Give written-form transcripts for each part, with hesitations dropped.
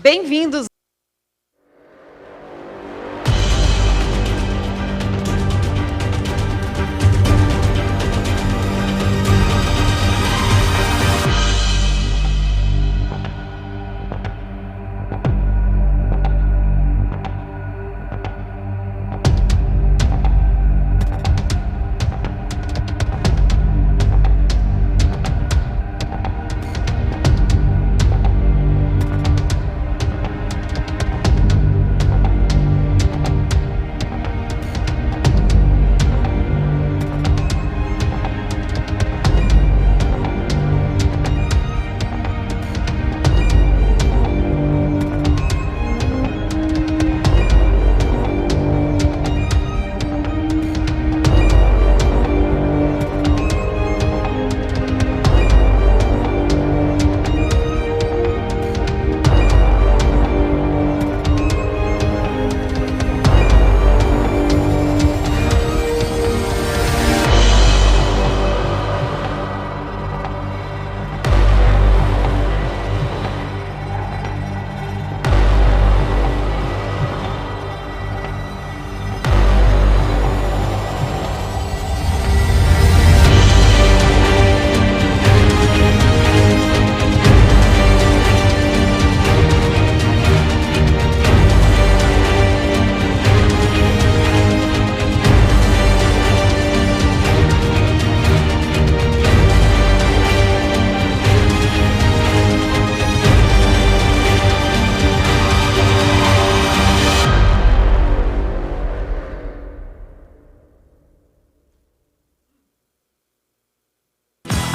Bem-vindos!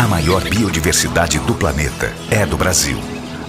A maior biodiversidade do planeta é do Brasil.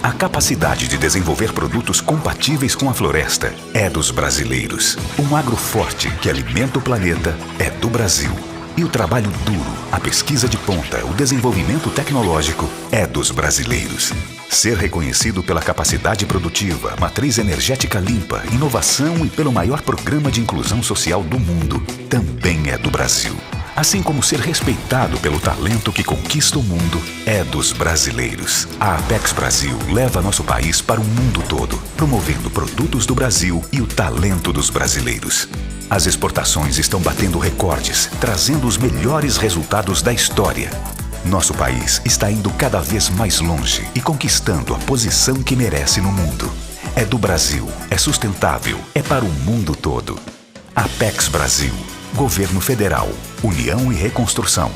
A capacidade de desenvolver produtos compatíveis com a floresta é dos brasileiros. Um agro forte que alimenta o planeta é do Brasil. E o trabalho duro, a pesquisa de ponta, o desenvolvimento tecnológico é dos brasileiros. Ser reconhecido pela capacidade produtiva, matriz energética limpa, inovação e pelo maior programa de inclusão social do mundo também é do Brasil. Assim como ser respeitado pelo talento que conquista o mundo é dos brasileiros. A Apex Brasil leva nosso país para o mundo todo, promovendo produtos do Brasil e o talento dos brasileiros. As exportações estão batendo recordes, trazendo os melhores resultados da história. Nosso país está indo cada vez mais longe e conquistando a posição que merece no mundo. É do Brasil, é sustentável, é para o mundo todo. Apex Brasil. Governo Federal, União e Reconstrução.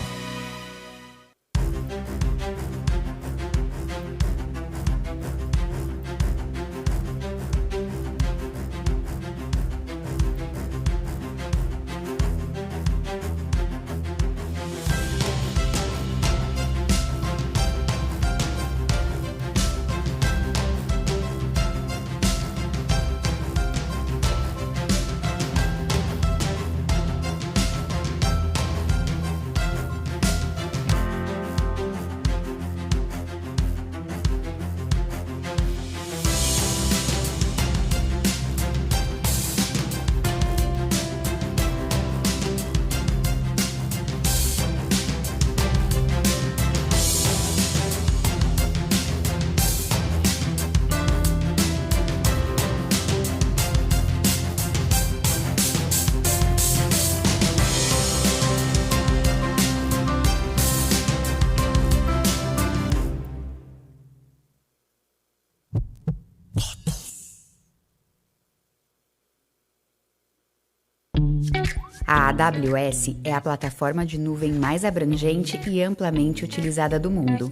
A AWS é a plataforma de nuvem mais abrangente e amplamente utilizada do mundo.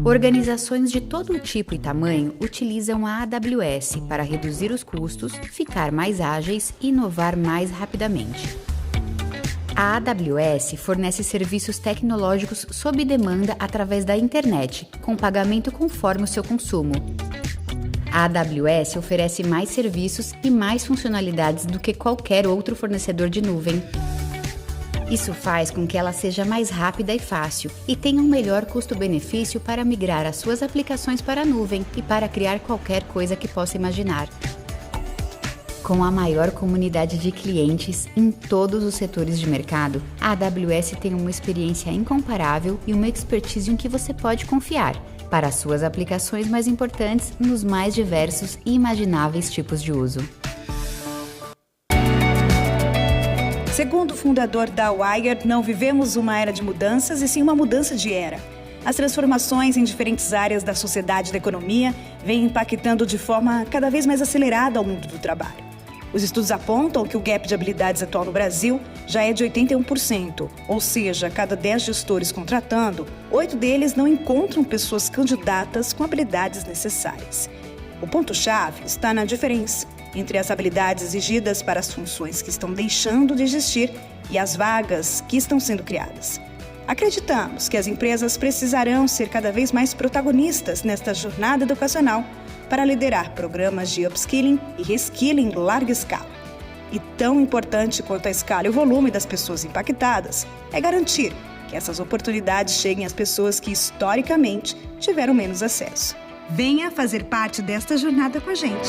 Organizações de todo tipo e tamanho utilizam a AWS para reduzir os custos, ficar mais ágeis e inovar mais rapidamente. A AWS fornece serviços tecnológicos sob demanda através da internet, com pagamento conforme o seu consumo. A AWS oferece mais serviços e mais funcionalidades do que qualquer outro fornecedor de nuvem. Isso faz com que ela seja mais rápida e fácil e tenha um melhor custo-benefício para migrar as suas aplicações para a nuvem e para criar qualquer coisa que possa imaginar. Com a maior comunidade de clientes em todos os setores de mercado, a AWS tem uma experiência incomparável e uma expertise em que você pode confiar, para suas aplicações mais importantes nos mais diversos e imagináveis tipos de uso. Segundo o fundador da Wired, não vivemos uma era de mudanças, e sim uma mudança de era. As transformações em diferentes áreas da sociedade e da economia vêm impactando de forma cada vez mais acelerada ao mundo do trabalho. Os estudos apontam que o gap de habilidades atual no Brasil já é de 81%, ou seja, a cada 10 gestores contratando, 8 deles não encontram pessoas candidatas com habilidades necessárias. O ponto-chave está na diferença entre as habilidades exigidas para as funções que estão deixando de existir e as vagas que estão sendo criadas. Acreditamos que as empresas precisarão ser cada vez mais protagonistas nesta jornada educacional para liderar programas de upskilling e reskilling em larga escala. E tão importante quanto a escala e o volume das pessoas impactadas é garantir que essas oportunidades cheguem às pessoas que historicamente tiveram menos acesso. Venha fazer parte desta jornada com a gente.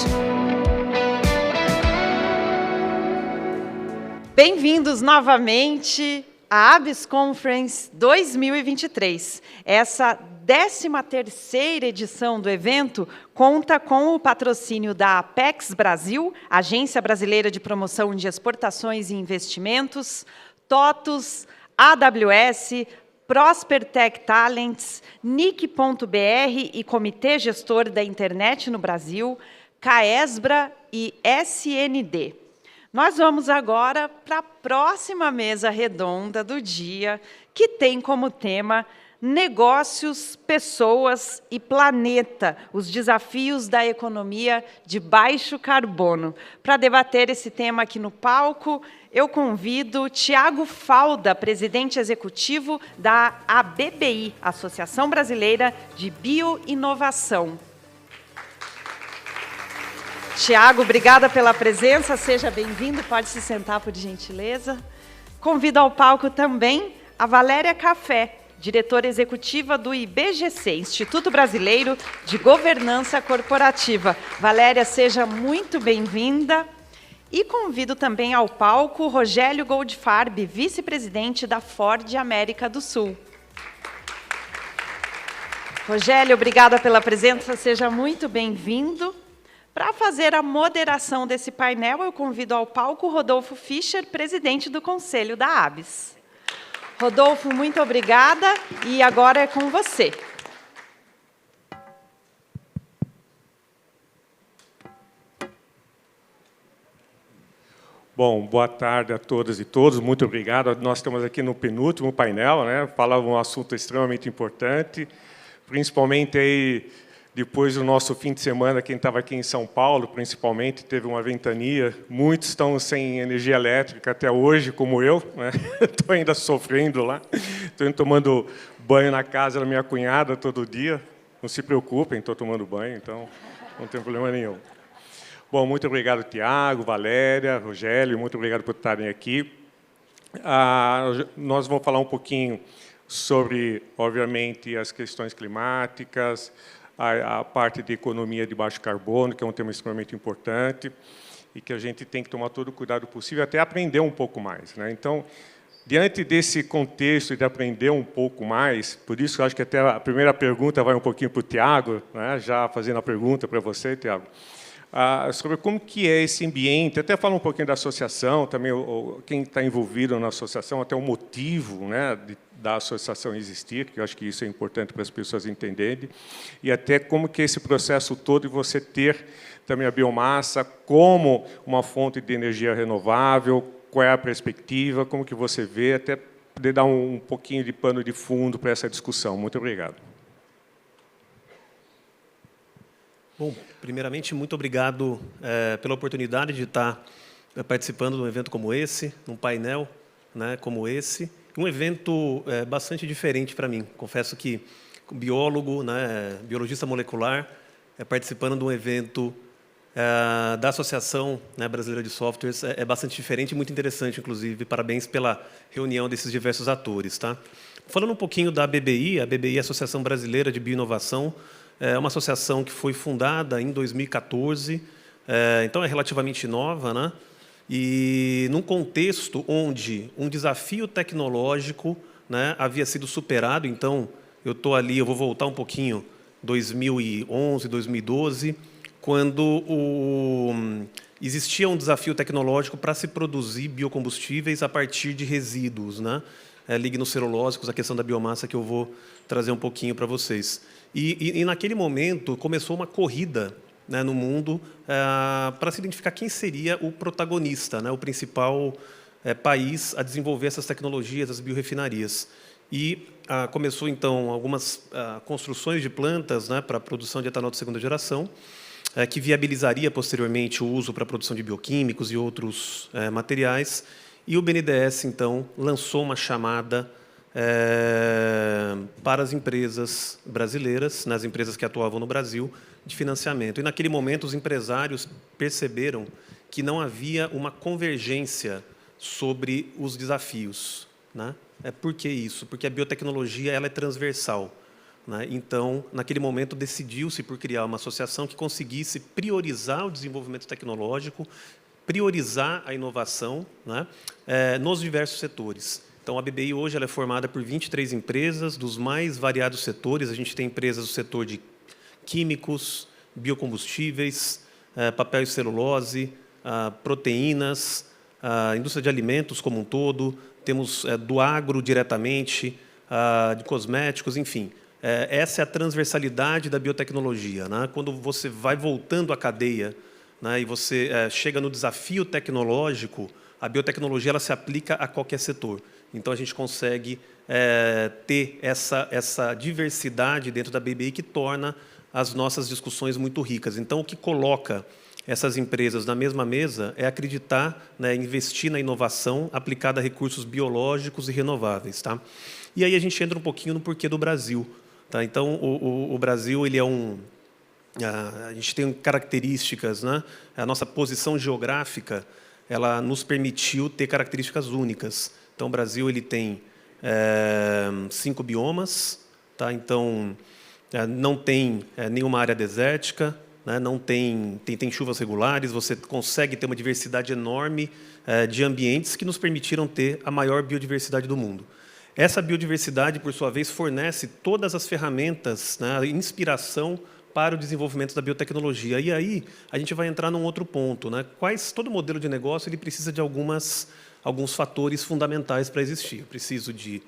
Bem-vindos novamente à ABS Conference 2023. Essa 13ª edição do evento conta com o patrocínio da Apex Brasil, Agência Brasileira de Promoção de Exportações e Investimentos, TOTUS, AWS, Prospertech Talents, NIC.br e Comitê Gestor da Internet no Brasil, CAESBRA e SND. Nós vamos agora para a próxima mesa redonda do dia, que tem como tema Negócios, Pessoas e Planeta, os desafios da economia de baixo carbono. Para debater esse tema aqui no palco, eu convido Tiago Falda, presidente executivo da ABBI, Associação Brasileira de Bioinovação. Tiago, obrigada pela presença, seja bem-vindo, pode se sentar, por gentileza. Convido ao palco também a Valéria Café, diretora executiva do IBGC, Instituto Brasileiro de Governança Corporativa. Valéria, seja muito bem-vinda. E convido também ao palco Rogério Goldfarb, vice-presidente da Ford América do Sul. Rogério, obrigada pela presença, seja muito bem-vindo. Para fazer a moderação desse painel, eu convido ao palco Rodolfo Fischer, presidente do Conselho da ABS. Rodolfo, muito obrigada, e agora é com você. Bom, boa tarde a todas e todos, muito obrigado. Nós estamos aqui no penúltimo painel, né? Falar um assunto extremamente importante, principalmente aí depois do nosso fim de semana, quem estava aqui em São Paulo, principalmente, teve uma ventania. Muitos estão sem energia elétrica até hoje, como eu, né? Estou ainda sofrendo lá. Estou tomando banho na casa da minha cunhada todo dia. Não se preocupem, estou tomando banho, então não tem problema nenhum. Bom, muito obrigado, Tiago, Valéria, Rogério, muito obrigado por estarem aqui. Nós vamos falar um pouquinho sobre, obviamente, as questões climáticas, a parte de economia de baixo carbono, que é um tema extremamente importante e que a gente tem que tomar todo o cuidado possível, até aprender um pouco mais, né? Então, diante desse contexto de aprender um pouco mais, por isso eu acho que até a primeira pergunta vai um pouquinho para o Tiago, né? Já fazendo a pergunta para você, Tiago, sobre como que é esse ambiente, até falar um pouquinho da associação, também quem está envolvido na associação, até o motivo, né, da associação existir, que eu acho que isso é importante para as pessoas entenderem, e até como que esse processo todo de você ter também a biomassa como uma fonte de energia renovável, qual é a perspectiva, como que você vê, até poder dar um pouquinho de pano de fundo para essa discussão. Muito obrigado. Bom, primeiramente, muito obrigado pela oportunidade de estar participando de um evento como esse, num painel, né, como esse. Um evento bastante diferente para mim. Confesso que, como biólogo, né, biologista molecular, participando de um evento da Associação, né, Brasileira de Softwares é bastante diferente e muito interessante, inclusive. Parabéns pela reunião desses diversos atores. Tá? Falando um pouquinho da ABBI, a ABBI é a Associação Brasileira de Bioinovação, é uma associação que foi fundada em 2014, então é relativamente nova, né? E num contexto onde um desafio tecnológico, né, havia sido superado. Então, eu estou ali, eu vou voltar um pouquinho 2011, 2012, quando existia um desafio tecnológico para se produzir biocombustíveis a partir de resíduos, né? Lignocelulósicos, a questão da biomassa que eu vou trazer um pouquinho para vocês. E naquele momento começou uma corrida, né, no mundo para se identificar quem seria o protagonista, né, o principal país a desenvolver essas tecnologias, as biorefinarias. E começou, então, algumas construções de plantas, né, para a produção de etanol de segunda geração, que viabilizaria posteriormente o uso para a produção de bioquímicos e outros materiais. E o BNDES, então, lançou uma chamada para as empresas brasileiras, nas empresas que atuavam no Brasil, de financiamento. E, naquele momento, os empresários perceberam que não havia uma convergência sobre os desafios, né? Por que isso? Porque a biotecnologia ela é transversal, né? Então, naquele momento, decidiu-se por criar uma associação que conseguisse priorizar o desenvolvimento tecnológico, priorizar a inovação, né, nos diversos setores. Então, a BBI hoje ela é formada por 23 empresas dos mais variados setores. A gente tem empresas do setor de químicos, biocombustíveis, papel e celulose, proteínas, indústria de alimentos como um todo, temos do agro diretamente, de cosméticos, enfim. Essa é a transversalidade da biotecnologia, né? Quando você vai voltando a cadeia, né, e você chega no desafio tecnológico, a biotecnologia ela se aplica a qualquer setor. Então, a gente consegue ter essa diversidade dentro da BBI que torna as nossas discussões muito ricas. Então, o que coloca essas empresas na mesma mesa é acreditar, né, investir na inovação aplicada a recursos biológicos e renováveis. Tá? E aí a gente entra um pouquinho no porquê do Brasil. Tá? Então, o Brasil ele é a gente tem características, né? A nossa posição geográfica ela nos permitiu ter características únicas. Então, o Brasil ele tem 5 biomas, tá? Então, não tem nenhuma área desértica, né? Não tem chuvas regulares, você consegue ter uma diversidade enorme de ambientes que nos permitiram ter a maior biodiversidade do mundo. Essa biodiversidade, por sua vez, fornece todas as ferramentas, né, a inspiração para o desenvolvimento da biotecnologia. E aí a gente vai entrar num outro ponto, né? Todo modelo de negócio ele precisa de alguns fatores fundamentais para existir. Eu preciso de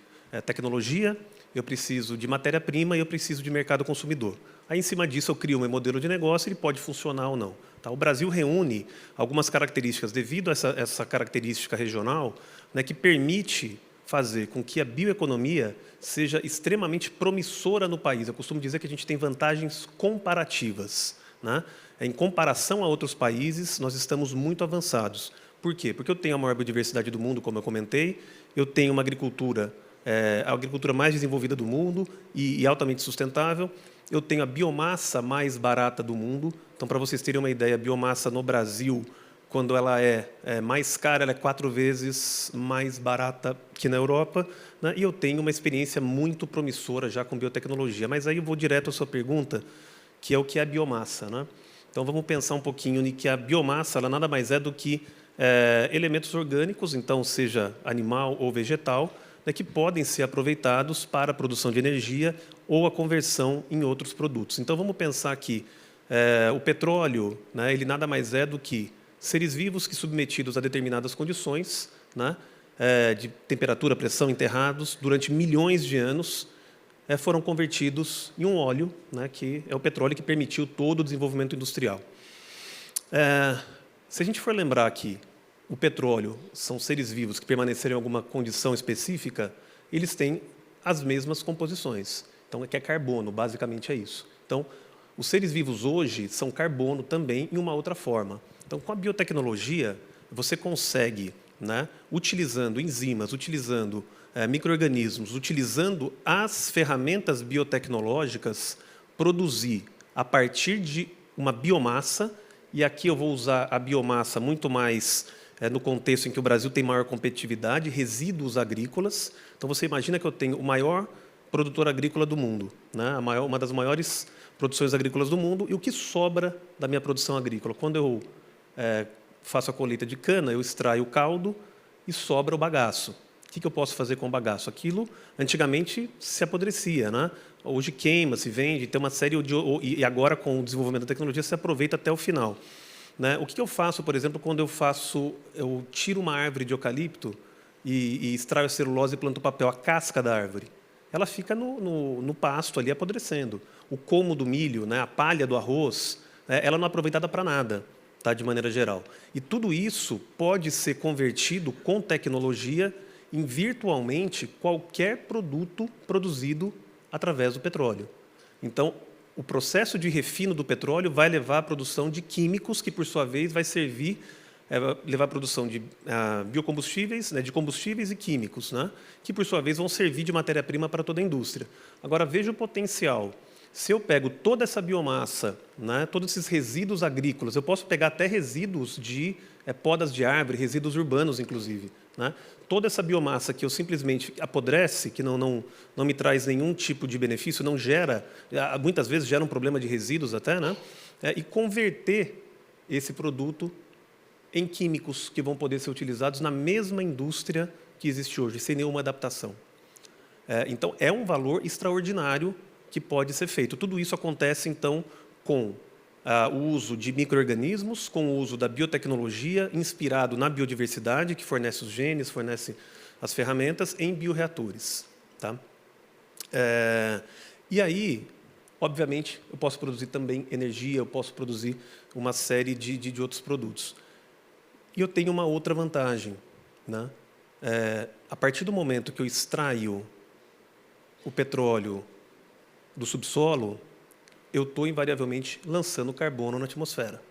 tecnologia, eu preciso de matéria-prima e eu preciso de mercado consumidor. Aí, em cima disso, eu crio um modelo de negócio, ele pode funcionar ou não. Tá? O Brasil reúne algumas características, devido a essa característica regional, né, que permite fazer com que a bioeconomia seja extremamente promissora no país. Eu costumo dizer que a gente tem vantagens comparativas, né? Em comparação a outros países, nós estamos muito avançados. Por quê? Porque eu tenho a maior biodiversidade do mundo, como eu comentei, eu tenho uma agricultura, a agricultura mais desenvolvida do mundo e altamente sustentável, eu tenho a biomassa mais barata do mundo. Então, para vocês terem uma ideia, a biomassa no Brasil, quando ela é mais cara, ela é 4 vezes mais barata que na Europa, né? E eu tenho uma experiência muito promissora já com biotecnologia. Mas aí eu vou direto à sua pergunta, que é o que é a biomassa, né? Então, vamos pensar um pouquinho em que a biomassa ela nada mais é do que elementos orgânicos, então, seja animal ou vegetal, né, que podem ser aproveitados para a produção de energia ou a conversão em outros produtos. Então, vamos pensar que o petróleo, né, ele nada mais é do que seres vivos que, submetidos a determinadas condições, né, de temperatura, pressão, enterrados, durante milhões de anos, foram convertidos em um óleo, né, que é o petróleo que permitiu todo o desenvolvimento industrial. Se a gente for lembrar que o petróleo são seres vivos que permaneceram em alguma condição específica, eles têm as mesmas composições. Então, é carbono, basicamente é isso. Então, os seres vivos hoje são carbono também em uma outra forma. Então, com a biotecnologia, você consegue, né, utilizando enzimas, utilizando micro-organismos, utilizando as ferramentas biotecnológicas, produzir a partir de uma biomassa, e aqui eu vou usar a biomassa muito mais no contexto em que o Brasil tem maior competitividade, resíduos agrícolas. Então, você imagina que eu tenho o maior produtor agrícola do mundo, né, uma das maiores produções agrícolas do mundo, e o que sobra da minha produção agrícola? Quando eu faço a colheita de cana, eu extraio o caldo e sobra o bagaço. O que eu posso fazer com o bagaço? Aquilo, antigamente, se apodrecia, né? Hoje queima, se vende, tem uma série de... E agora, com o desenvolvimento da tecnologia, se aproveita até o final. Né? O que eu faço, por exemplo, quando eu tiro uma árvore de eucalipto e extraio a celulose e planto o papel, a casca da árvore? Ela fica no pasto ali apodrecendo. O como do milho, né, a palha do arroz, ela não é aproveitada para nada, tá, de maneira geral. E tudo isso pode ser convertido com tecnologia em virtualmente qualquer produto produzido através do petróleo. Então, o processo de refino do petróleo vai levar à produção de químicos, que, por sua vez, vai levar à produção de biocombustíveis, né, de combustíveis e químicos, né, que, por sua vez, vão servir de matéria-prima para toda a indústria. Agora, veja o potencial. Se eu pego toda essa biomassa, né, todos esses resíduos agrícolas, eu posso pegar até resíduos de podas de árvore, resíduos urbanos, inclusive. Né, toda essa biomassa que eu simplesmente apodrece, que não me traz nenhum tipo de benefício, não gera, muitas vezes gera um problema de resíduos até, né, e converter esse produto em químicos que vão poder ser utilizados na mesma indústria que existe hoje, sem nenhuma adaptação. Então, é um valor extraordinário que pode ser feito. Tudo isso acontece, então, com o uso de micro-organismos, com o uso da biotecnologia, inspirado na biodiversidade, que fornece os genes, fornece as ferramentas, em bioreatores. Tá? E aí, obviamente, eu posso produzir também energia, eu posso produzir uma série de outros produtos. E eu tenho uma outra vantagem. Né? A partir do momento que eu extraio o petróleo do subsolo, eu estou invariavelmente lançando carbono na atmosfera.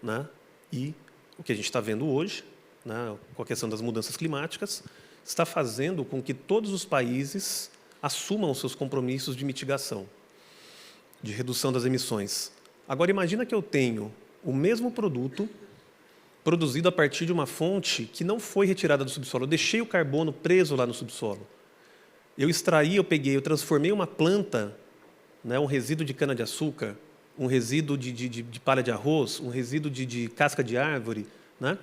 Né? E o que a gente está vendo hoje, né, com a questão das mudanças climáticas, está fazendo com que todos os países assumam os seus compromissos de mitigação, de redução das emissões. Agora, imagina que eu tenho o mesmo produto produzido a partir de uma fonte que não foi retirada do subsolo. Eu deixei o carbono preso lá no subsolo. Eu extraí, eu transformei uma planta, né, um resíduo de cana-de-açúcar, um resíduo de palha de arroz, um resíduo de casca de árvore, né,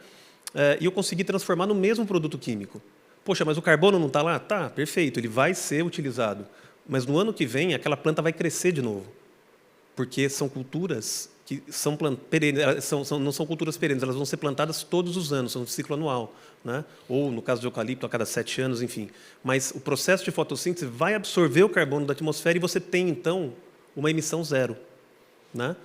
e eu consegui transformar no mesmo produto químico. Poxa, mas o carbono não está lá? Tá, perfeito, ele vai ser utilizado. Mas no ano que vem, aquela planta vai crescer de novo, porque são culturas que não são culturas perenes, elas vão ser plantadas todos os anos, são um ciclo anual, né? Ou, no caso do eucalipto, a cada 7 anos, enfim. Mas o processo de fotossíntese vai absorver o carbono da atmosfera e você tem, então, uma emissão zero. Né?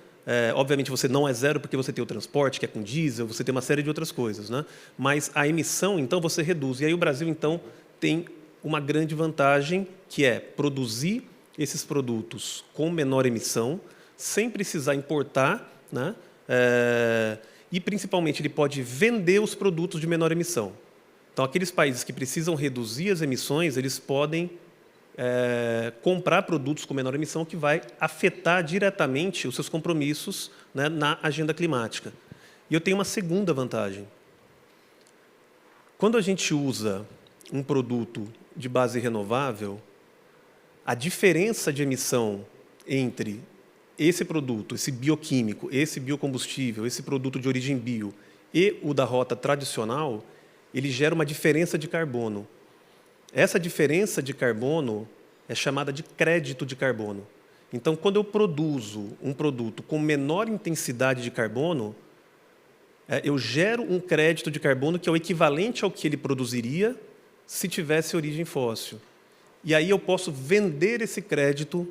Obviamente, você não é zero porque você tem o transporte, que é com diesel, você tem uma série de outras coisas. Né? Mas a emissão, então, você reduz. E aí o Brasil, então, tem uma grande vantagem, que é produzir esses produtos com menor emissão, sem precisar importar, né? E, principalmente, ele pode vender os produtos de menor emissão. Então, aqueles países que precisam reduzir as emissões, eles podem comprar produtos com menor emissão, que vai afetar diretamente os seus compromissos, né, na agenda climática. E eu tenho uma segunda vantagem. Quando a gente usa um produto de base renovável, a diferença de emissão entre esse produto, esse bioquímico, esse biocombustível, esse produto de origem bio e o da rota tradicional, ele gera uma diferença de carbono. Essa diferença de carbono é chamada de crédito de carbono. Então, quando eu produzo um produto com menor intensidade de carbono, eu gero um crédito de carbono que é o equivalente ao que ele produziria se tivesse origem fóssil. E aí eu posso vender esse crédito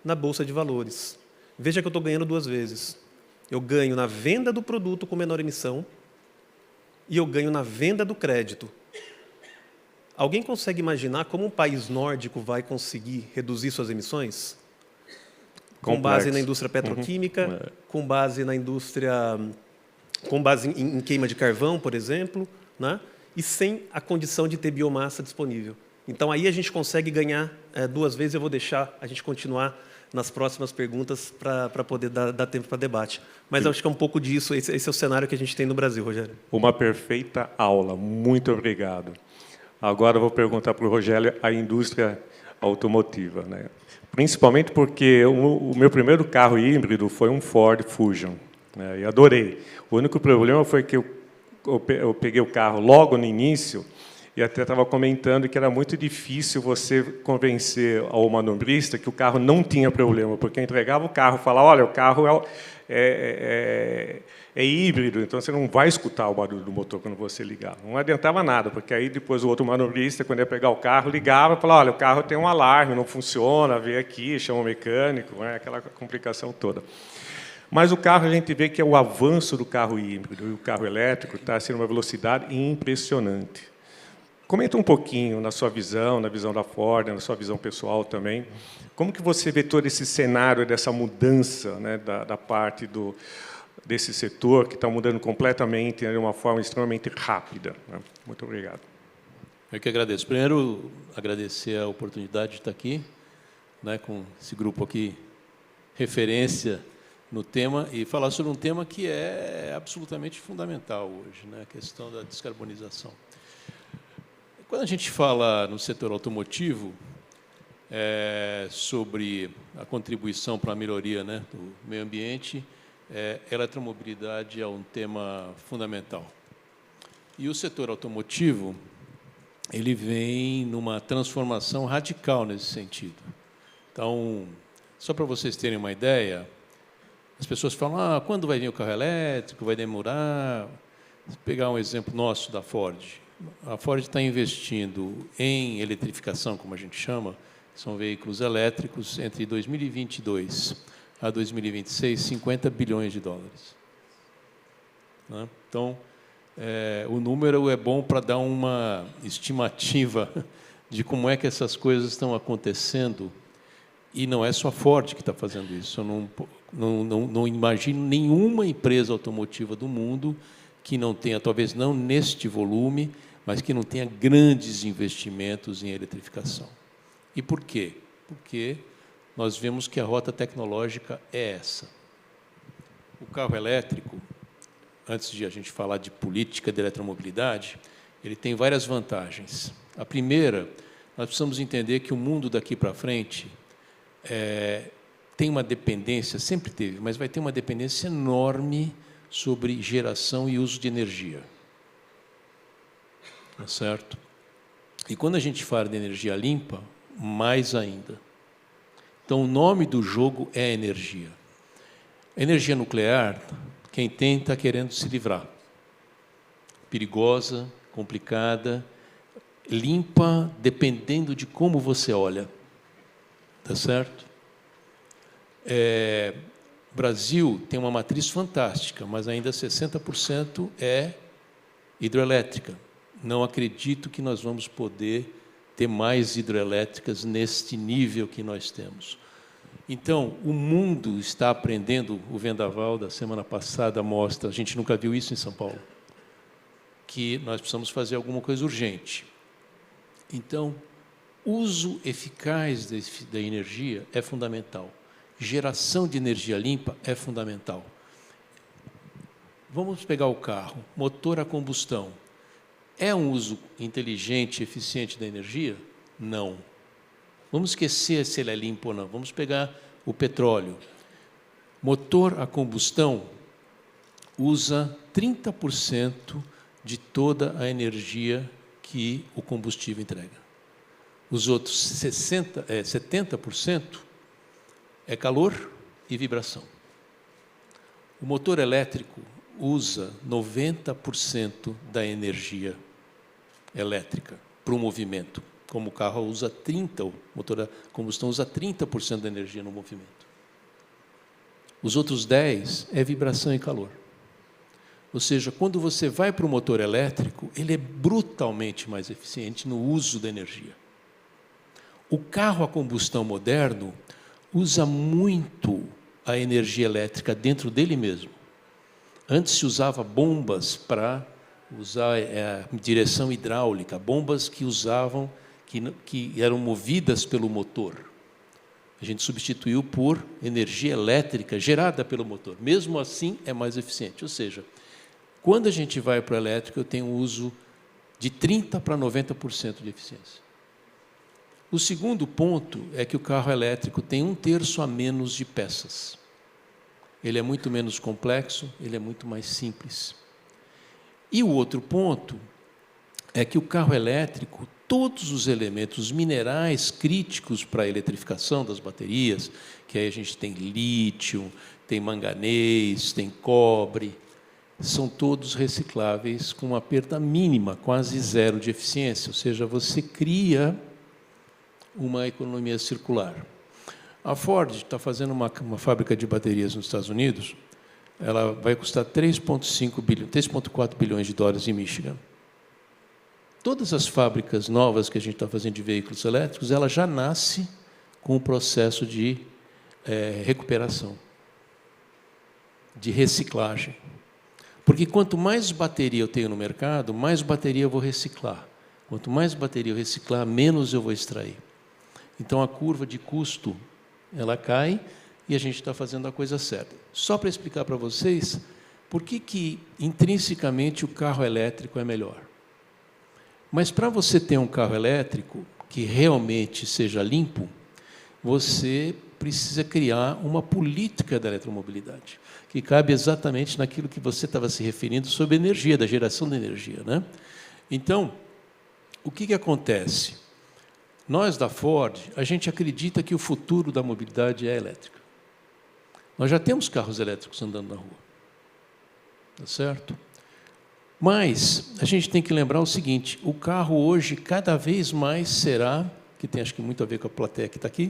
na Bolsa de Valores. Veja que eu estou ganhando 2 vezes. Eu ganho na venda do produto com menor emissão e eu ganho na venda do crédito. Alguém consegue imaginar como um país nórdico vai conseguir reduzir suas emissões? Com base na indústria petroquímica, com base na indústria, com base em queima de carvão, por exemplo, né? E sem a condição de ter biomassa disponível. Então, aí a gente consegue ganhar 2 vezes. Eu vou deixar a gente continuar nas próximas perguntas para poder dar tempo para debate. Mas eu acho que é um pouco disso, esse é o cenário que a gente tem no Brasil, Rogério. Uma perfeita aula, muito obrigado. Agora eu vou perguntar para o Rogério a indústria automotiva, né? Principalmente porque o meu primeiro carro híbrido foi um Ford Fusion, né? E adorei. O único problema foi que eu peguei o carro logo no início e até estava comentando que era muito difícil você convencer ao manobrista que o carro não tinha problema, porque entregava o carro e falava, olha, o carro é híbrido, então você não vai escutar o barulho do motor quando você ligar. Não adiantava nada, porque aí depois o outro manobrista, quando ia pegar o carro, ligava e falava, olha, o carro tem um alarme, não funciona, vem aqui, chama o mecânico, aquela complicação toda. Mas o carro, a gente vê que o avanço do carro híbrido e o carro elétrico está sendo uma velocidade impressionante. Comenta um pouquinho na sua visão, na visão da Ford, na sua visão pessoal também, como que você vê todo esse cenário dessa mudança, né, da parte desse setor que está mudando completamente de uma forma extremamente rápida, né? Muito obrigado. Eu que agradeço. Primeiro, agradecer a oportunidade de estar aqui, né, com esse grupo aqui, referência no tema, e falar sobre um tema que é absolutamente fundamental hoje, né, a questão da descarbonização. Quando a gente fala no setor automotivo, sobre a contribuição para a melhoria, né, do meio ambiente, a eletromobilidade é um tema fundamental. E o setor automotivo, ele vem numa transformação radical nesse sentido. Então, só para vocês terem uma ideia, as pessoas falam, quando vai vir o carro elétrico, vai demorar. Vou pegar um exemplo nosso da Ford. A Ford está investindo em eletrificação, como a gente chama, que são veículos elétricos, entre 2022 a 2026, 50 bilhões de dólares. Então, o número é bom para dar uma estimativa de como é que essas coisas estão acontecendo. E não é só a Ford que está fazendo isso. Eu não imagino nenhuma empresa automotiva do mundo que não tenha, talvez não neste volume, mas que não tenha grandes investimentos em eletrificação. E por quê? Porque nós vemos que a rota tecnológica é essa. O carro elétrico, antes de a gente falar de política de eletromobilidade, ele tem várias vantagens. A primeira, nós precisamos entender que o mundo daqui para frente tem uma dependência, sempre teve, mas vai ter uma dependência enorme sobre geração e uso de energia. Tá certo? E quando a gente fala de energia limpa, mais ainda. Então, o nome do jogo é energia. A energia nuclear, quem tem está querendo se livrar. Perigosa, complicada, limpa, dependendo de como você olha. Tá certo? O Brasil tem uma matriz fantástica, mas ainda 60% é hidroelétrica. Não acredito que nós vamos poder ter mais hidroelétricas neste nível que nós temos. Então, o mundo está aprendendo, o Vendaval da semana passada mostra, a gente nunca viu isso em São Paulo, que nós precisamos fazer alguma coisa urgente. Então, uso eficaz da energia é fundamental. Geração de energia limpa é fundamental. Vamos pegar o carro, motor a combustão. É um uso inteligente e eficiente da energia? Não. Vamos esquecer se ele é limpo ou não. Vamos pegar o petróleo. Motor a combustão usa 30% de toda a energia que o combustível entrega. Os outros 70% é calor e vibração. O motor elétrico usa 90% da energia elétrica para o movimento, como o carro usa 30%, o motor a combustão usa 30% da energia no movimento. Os outros 10% é vibração e calor. Ou seja, quando você vai para o motor elétrico, ele é brutalmente mais eficiente no uso da energia. O carro a combustão moderno usa muito a energia elétrica dentro dele mesmo. Antes se usava bombas para usar direção hidráulica, bombas que eram movidas pelo motor. A gente substituiu por energia elétrica gerada pelo motor. Mesmo assim, é mais eficiente. Ou seja, quando a gente vai para o elétrico, eu tenho uso de 30% para 90% de eficiência. O segundo ponto é que o carro elétrico tem 1/3 a menos de peças. Ele é muito menos complexo, ele é muito mais simples. E o outro ponto é que o carro elétrico, todos os elementos, os minerais críticos para a eletrificação das baterias, que aí a gente tem lítio, tem manganês, tem cobre, são todos recicláveis com uma perda mínima, quase zero de eficiência, ou seja, você cria uma economia circular. A Ford está fazendo uma fábrica de baterias nos Estados Unidos, ela vai custar 3,4 bilhões de dólares em Michigan. Todas as fábricas novas que a gente está fazendo de veículos elétricos, ela já nasce com o processo de recuperação, de reciclagem. Porque quanto mais bateria eu tenho no mercado, mais bateria eu vou reciclar. Quanto mais bateria eu reciclar, menos eu vou extrair. Então, a curva de custo, ela cai e a gente está fazendo a coisa certa. Só para explicar para vocês por que intrinsecamente, o carro elétrico é melhor. Mas, para você ter um carro elétrico que realmente seja limpo, você precisa criar uma política da eletromobilidade, que cabe exatamente naquilo que você estava se referindo sobre energia, da geração de energia, né? Então, o que acontece? Nós, da Ford, a gente acredita que o futuro da mobilidade é elétrica. Nós já temos carros elétricos andando na rua. Tá certo? Mas a gente tem que lembrar o seguinte, o carro hoje cada vez mais será, que tem acho que muito a ver com a plateia que está aqui,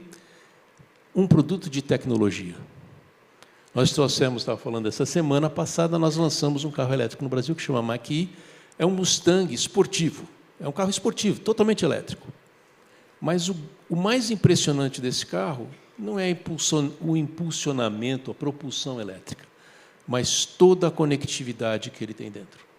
um produto de tecnologia. Nós trouxemos, estava falando essa semana passada, nós lançamos um carro elétrico no Brasil que chama Mach-E, é um Mustang esportivo, é um carro esportivo, totalmente elétrico. Mas o mais impressionante desse carro não é o impulsionamento, a propulsão elétrica, mas toda a conectividade que ele tem dentro.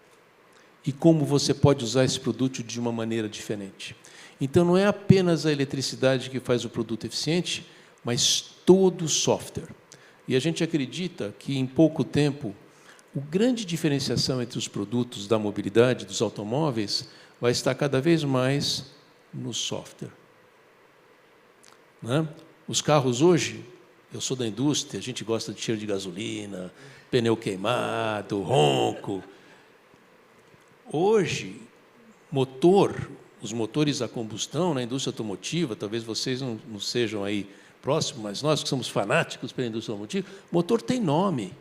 E como você pode usar esse produto de uma maneira diferente. Então, não é apenas a eletricidade que faz o produto eficiente, mas todo o software. E a gente acredita que, em pouco tempo, a grande diferenciação entre os produtos da mobilidade, dos automóveis, vai estar cada vez mais no software. Né? Os carros hoje, eu sou da indústria, a gente gosta de cheiro de gasolina, pneu queimado, ronco. Hoje, os motores a combustão na indústria automotiva, talvez vocês não sejam aí próximos, mas nós que somos fanáticos pela indústria automotiva, motor tem nome.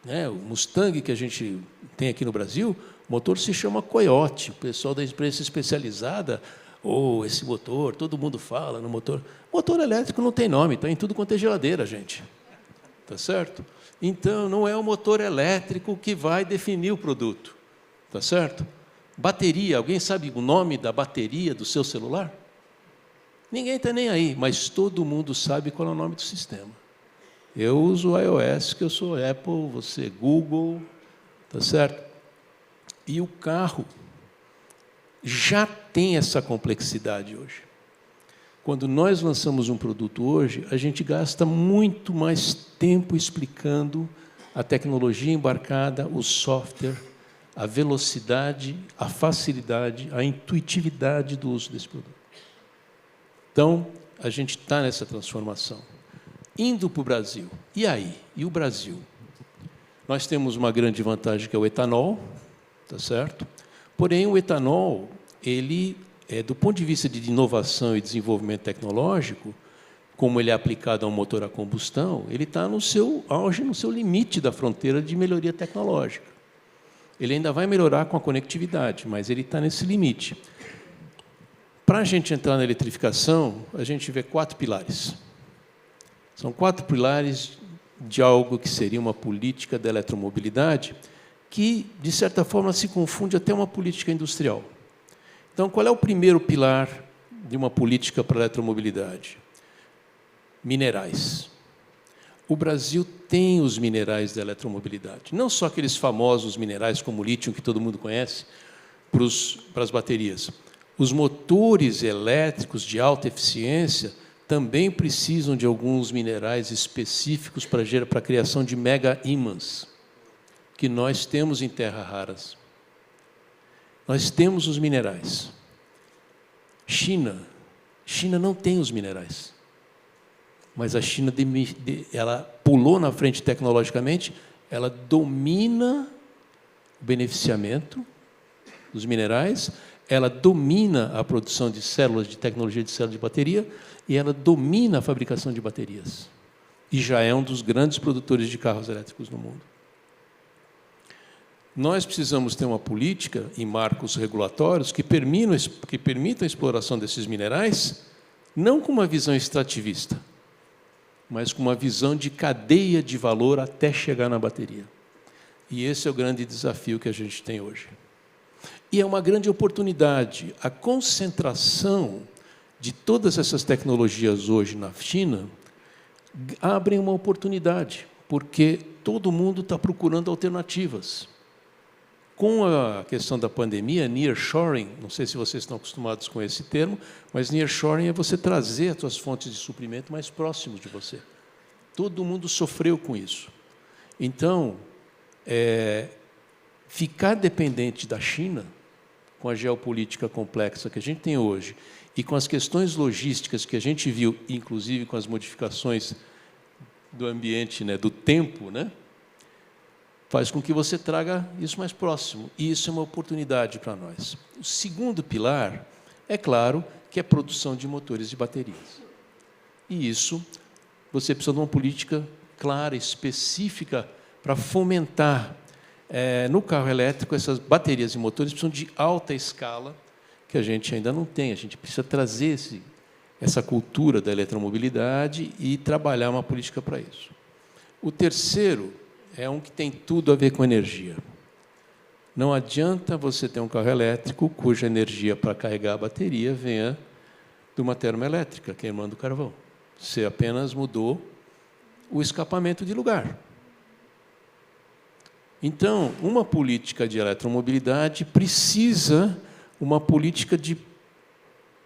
Né? O Mustang que a gente tem aqui no Brasil, o motor se chama Coyote. O pessoal da empresa especializada, esse motor, todo mundo fala no motor. Motor elétrico não tem nome, está em tudo quanto é geladeira, gente. Tá certo? Então, não é o motor elétrico que vai definir o produto. Tá certo? Bateria, alguém sabe o nome da bateria do seu celular? Ninguém está nem aí, mas todo mundo sabe qual é o nome do sistema. Eu uso o iOS, que eu sou Apple, você Google, tá certo? E o carro já tem essa complexidade hoje. Quando nós lançamos um produto hoje, a gente gasta muito mais tempo explicando a tecnologia embarcada, o software, a velocidade, a facilidade, a intuitividade do uso desse produto. Então, a gente está nessa transformação. Indo para o Brasil. E aí? E o Brasil? Nós temos uma grande vantagem, que é o etanol, tá certo? Porém, o etanol, ele do ponto de vista de inovação e desenvolvimento tecnológico, como ele é aplicado a um motor a combustão, ele está no seu auge, no seu limite da fronteira de melhoria tecnológica. Ele ainda vai melhorar com a conectividade, mas ele está nesse limite. Para a gente entrar na eletrificação, a gente vê 4 pilares. São 4 pilares de algo que seria uma política da eletromobilidade, que, de certa forma, se confunde até uma política industrial. Então, qual é o primeiro pilar de uma política para a eletromobilidade? Minerais. O Brasil tem os minerais da eletromobilidade, não só aqueles famosos minerais como o lítio, que todo mundo conhece, para as baterias. Os motores elétricos de alta eficiência também precisam de alguns minerais específicos para a criação de mega-ímãs, que nós temos em terras raras. Nós temos os minerais. China não tem os minerais. Mas a China ela pulou na frente tecnologicamente, ela domina o beneficiamento dos minerais, ela domina a produção de células, de tecnologia de célula de bateria, e ela domina a fabricação de baterias. E já é um dos grandes produtores de carros elétricos no mundo. Nós precisamos ter uma política e marcos regulatórios que permitam a exploração desses minerais, não com uma visão extrativista, mas com uma visão de cadeia de valor até chegar na bateria. E esse é o grande desafio que a gente tem hoje. E é uma grande oportunidade. A concentração de todas essas tecnologias hoje na China abre uma oportunidade, porque todo mundo está procurando alternativas. Com a questão da pandemia, nearshoring, não sei se vocês estão acostumados com esse termo, mas nearshoring é você trazer as suas fontes de suprimento mais próximos de você. Todo mundo sofreu com isso. Então, ficar dependente da China, com a geopolítica complexa que a gente tem hoje, e com as questões logísticas que a gente viu, inclusive com as modificações do ambiente, né, do tempo, né, faz com que você traga isso mais próximo. E isso é uma oportunidade para nós. O segundo pilar, é claro, que é a produção de motores de baterias. E isso, você precisa de uma política clara, específica, para fomentar. No carro elétrico, essas baterias e motores precisam de alta escala, que a gente ainda não tem. A gente precisa trazer essa cultura da eletromobilidade e trabalhar uma política para isso. O terceiro é um que tem tudo a ver com energia. Não adianta você ter um carro elétrico cuja energia para carregar a bateria venha de uma termoelétrica, queimando carvão. Você apenas mudou o escapamento de lugar. Então, uma política de eletromobilidade precisa uma política de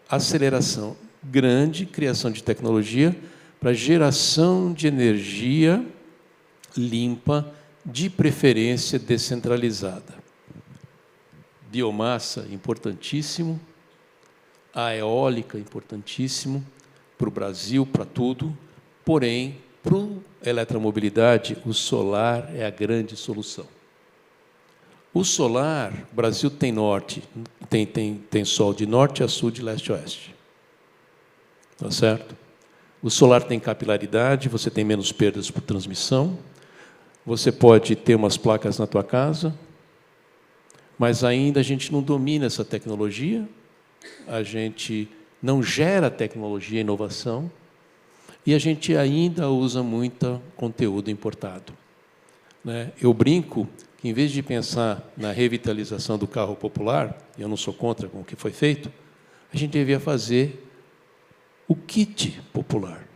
aceleração grande, criação de tecnologia para geração de energia limpa, de preferência descentralizada. Biomassa, importantíssimo. A eólica, importantíssimo para o Brasil, para tudo. Porém, para a eletromobilidade, o solar é a grande solução. O solar, o Brasil tem norte, tem sol de norte a sul, de leste a oeste. Tá certo? O solar tem capilaridade, você tem menos perdas por transmissão, você pode ter umas placas na tua casa, mas ainda a gente não domina essa tecnologia, a gente não gera tecnologia e inovação, e a gente ainda usa muito conteúdo importado. Né? Eu brinco que, em vez de pensar na revitalização do carro popular, e eu não sou contra com o que foi feito, a gente devia fazer o kit popular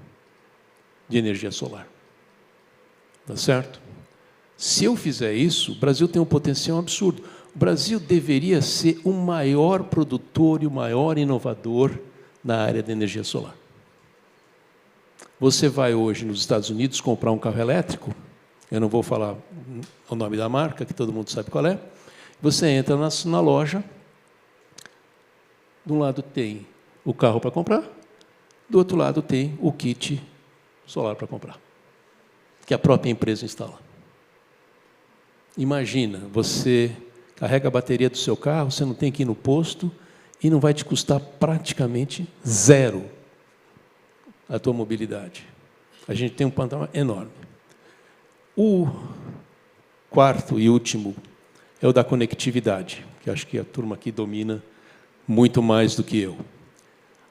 de energia solar. Tá certo? Se eu fizer isso, o Brasil tem um potencial absurdo. O Brasil deveria ser o maior produtor e o maior inovador na área da energia solar. Você vai hoje nos Estados Unidos comprar um carro elétrico, eu não vou falar o nome da marca, que todo mundo sabe qual é. Você entra na loja, de um lado tem o carro para comprar, do outro lado tem o kit solar para comprar, que a própria empresa instala. Imagina, você carrega a bateria do seu carro, você não tem que ir no posto e não vai te custar praticamente zero a tua mobilidade. A gente tem um panorama enorme. O quarto e último é o da conectividade, que acho que a turma aqui domina muito mais do que eu.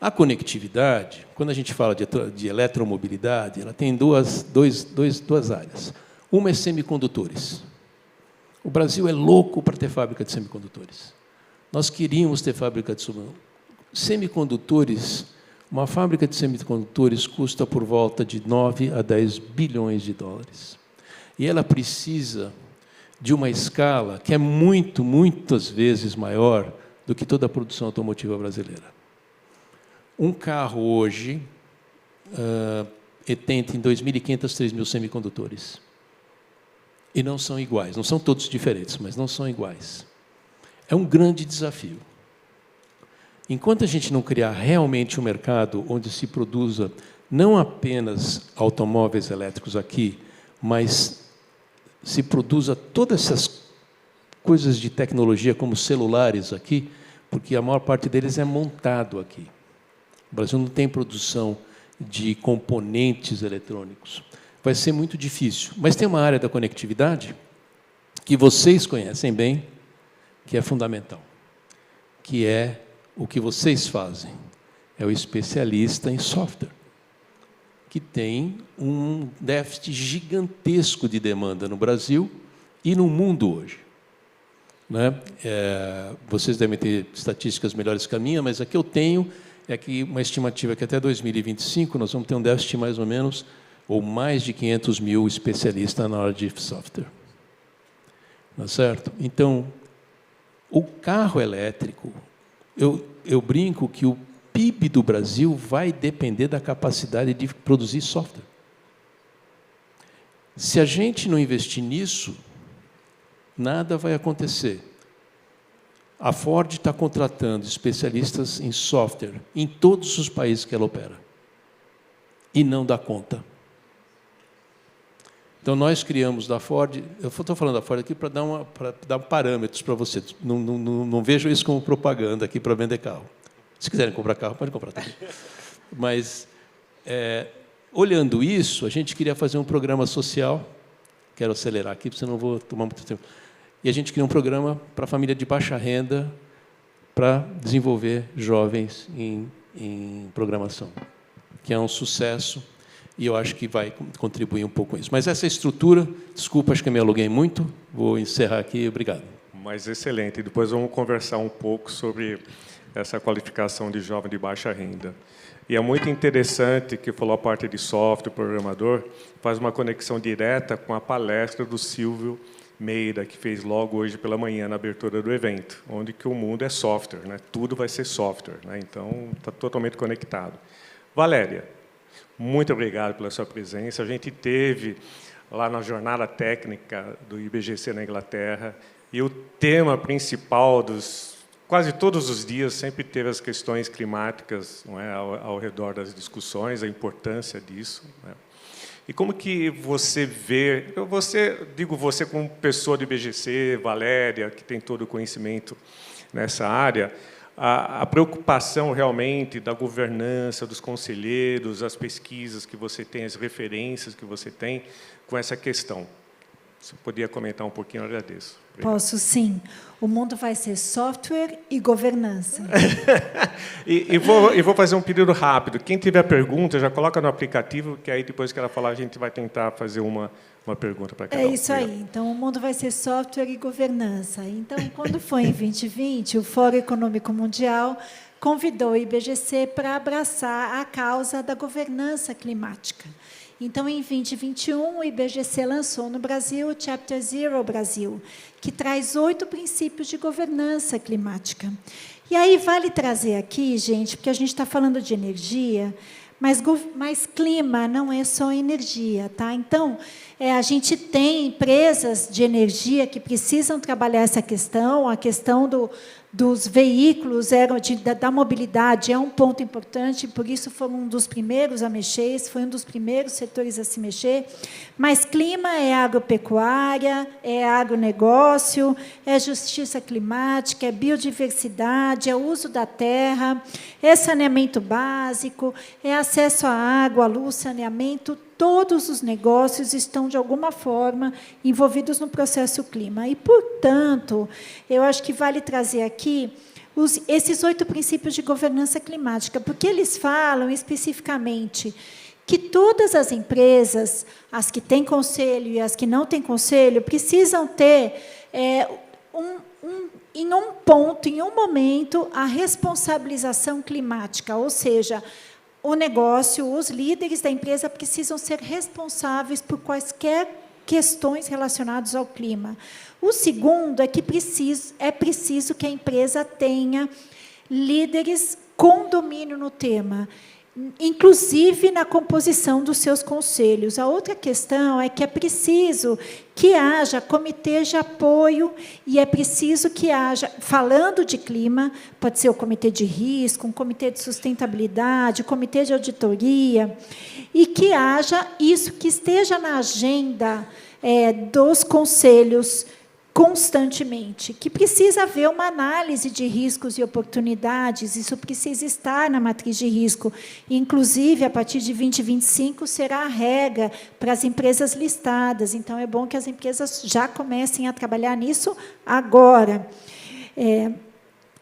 A conectividade, quando a gente fala de eletromobilidade, ela tem duas áreas. Uma é semicondutores. O Brasil é louco para ter fábrica de semicondutores. Nós queríamos ter fábrica de semicondutores. Uma fábrica de semicondutores custa por volta de 9 a 10 bilhões de dólares. E ela precisa de uma escala que é muitas vezes maior do que toda a produção automotiva brasileira. Um carro hoje tem 2.500, 3.000 semicondutores. E não são iguais. Não são todos diferentes, mas não são iguais. É um grande desafio. Enquanto a gente não criar realmente um mercado onde se produza não apenas automóveis elétricos aqui, mas se produza todas essas coisas de tecnologia como celulares aqui, porque a maior parte deles é montado aqui. O Brasil não tem produção de componentes eletrônicos. Vai ser muito difícil. Mas tem uma área da conectividade que vocês conhecem bem, que é fundamental, que é o que vocês fazem. É o especialista em software, que tem um déficit gigantesco de demanda no Brasil e no mundo hoje. Né? Vocês devem ter estatísticas melhores que a minha, mas a que eu tenho é que uma estimativa que até 2025 nós vamos ter um déficit mais ou menos, ou mais de 500 mil especialistas na área de software. Não é certo? Então, o carro elétrico, eu brinco que o PIB do Brasil vai depender da capacidade de produzir software. Se a gente não investir nisso, nada vai acontecer. A Ford está contratando especialistas em software em todos os países que ela opera. E não dá conta. Então, nós criamos da Ford... Eu estou falando da Ford aqui para dar parâmetros para vocês. Não vejam isso como propaganda aqui para vender carro. Se quiserem comprar carro, pode comprar também. Mas, olhando isso, a gente queria fazer um programa social. Quero acelerar aqui, porque senão não vou tomar muito tempo. E a gente criou um programa para a família de baixa renda para desenvolver jovens em programação, que é um sucesso. E eu acho que vai contribuir um pouco com isso. Mas essa estrutura, desculpa, acho que eu me aluguei muito, vou encerrar aqui, obrigado. Mas excelente. Depois vamos conversar um pouco sobre essa qualificação de jovem de baixa renda. E é muito interessante que falou a parte de software, programador, faz uma conexão direta com a palestra do Silvio Meira, que fez logo hoje pela manhã na abertura do evento, onde que o mundo é software, né? Tudo vai ser software, né? Então está totalmente conectado. Valéria, muito obrigado pela sua presença. A gente teve lá na jornada técnica do IBGC na Inglaterra, e o tema principal quase todos os dias sempre teve as questões climáticas, não é, ao redor das discussões, a importância disso, né? E como que você vê, digo você como pessoa do IBGC, Valéria, que tem todo o conhecimento nessa área, a preocupação realmente da governança, dos conselheiros, as pesquisas que você tem, as referências que você tem com essa questão. Se podia comentar um pouquinho, eu agradeço. Obrigado. Posso, sim. O mundo vai ser software e governança. e vou fazer um pedido rápido. Quem tiver pergunta, já coloca no aplicativo, que aí, depois que ela falar, a gente vai tentar fazer uma pergunta para cada um. É isso aí. Então, o mundo vai ser software e governança. Então, quando foi em 2020, o Fórum Econômico Mundial convidou o IBGC para abraçar a causa da governança climática. Então, em 2021, o IBGC lançou no Brasil o Chapter Zero Brasil, que traz 8 princípios de governança climática. E aí vale trazer aqui, gente, porque a gente está falando de energia, mas clima não é só energia, tá? Então, a gente tem empresas de energia que precisam trabalhar essa questão, a questão dos veículos, da mobilidade é um ponto importante, por isso foram um dos primeiros a mexer, esse foi um dos primeiros setores a se mexer, mas clima é agropecuária, é agronegócio, é justiça climática, é biodiversidade, é uso da terra, é saneamento básico, é acesso à água, à luz, saneamento. Todos os negócios estão, de alguma forma, envolvidos no processo clima. E, portanto, eu acho que vale trazer aqui esses 8 princípios de governança climática, porque eles falam especificamente que todas as empresas, as que têm conselho e as que não têm conselho, precisam ter, em um ponto, em um momento, a responsabilização climática, ou seja, o negócio, os líderes da empresa precisam ser responsáveis por quaisquer questões relacionadas ao clima. O segundo é que é preciso que a empresa tenha líderes com domínio no tema, inclusive na composição dos seus conselhos. A outra questão é que é preciso que haja comitê de apoio e é preciso que haja, falando de clima, pode ser o comitê de risco, um comitê de sustentabilidade, comitê de auditoria, e que haja isso, que esteja na agenda dos conselhos constantemente, que precisa haver uma análise de riscos e oportunidades, isso precisa estar na matriz de risco. Inclusive, a partir de 2025, será a regra para as empresas listadas. Então, é bom que as empresas já comecem a trabalhar nisso agora.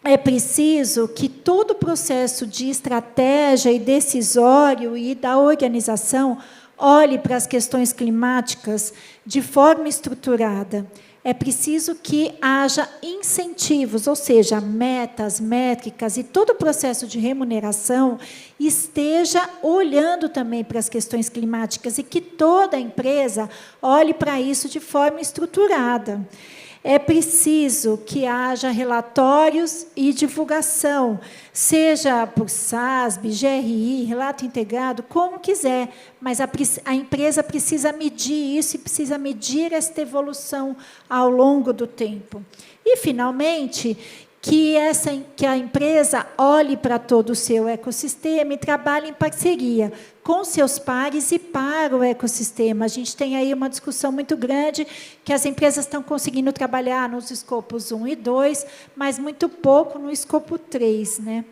É preciso que todo o processo de estratégia e decisório e da organização olhe para as questões climáticas de forma estruturada. É preciso que haja incentivos, ou seja, metas, métricas, e todo o processo de remuneração esteja olhando também para as questões climáticas e que toda empresa olhe para isso de forma estruturada. É preciso que haja relatórios e divulgação, seja por SASB, GRI, relato integrado, como quiser, mas a empresa precisa medir isso e precisa medir esta evolução ao longo do tempo. E, finalmente, que a empresa olhe para todo o seu ecossistema e trabalhe em parceria com seus pares e para o ecossistema. A gente tem aí uma discussão muito grande que as empresas estão conseguindo trabalhar nos escopos 1 e 2, mas muito pouco no escopo 3. Né?